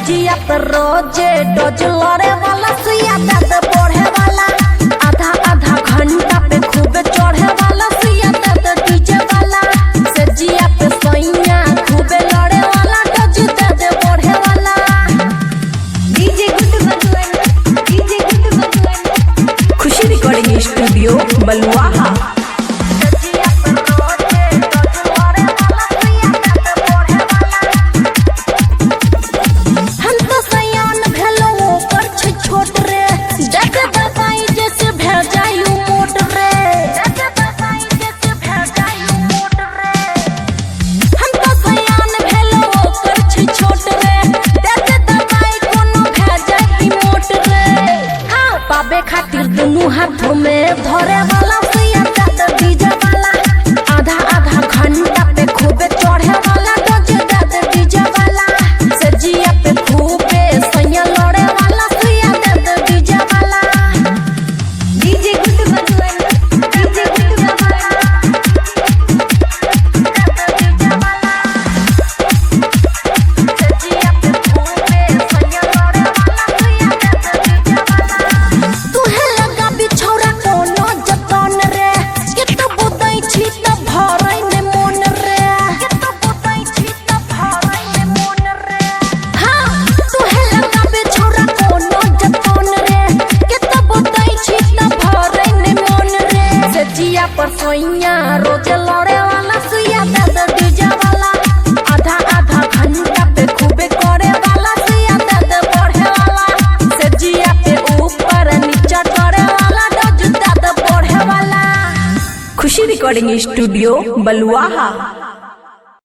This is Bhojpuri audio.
जिया पर रोजे डोज लड़े वाला सुइया दर्द बढ़े वाला आधा आधा घंटा पे खूब चढ़े वाला सुइया दर्द डीजे वाला से जिया पे सैया खूब लड़े वाला डोज दर्द बढ़े वाला डीजे गुड बंधुअन खुशी रिकॉर्डिंग स्टूडियो बलुआहा। खातिर दुनू हाथों में धरे वाला सुइया दर्द डीजे वाला आधा आधा घंटा पे खूबे चढ़े वाला डोज दर्द डीजे वाला से जिया पे खूबे सैया लड़े वाला सुइया दर्द डीजे वाला डीजे गुड बंधुअन पर सोइया रोजे लड़े वाला सुइया दर्द डीजे वाला आधा आधा घंटा पे खूबे करे वाला सुइया दर्द बढ़े वाला से जिया पे ऊपर नीचे करे वाला डोज दर्द बढ़े वाला। खुशी रिकॉर्डिंग स्टूडियो बलुआहा।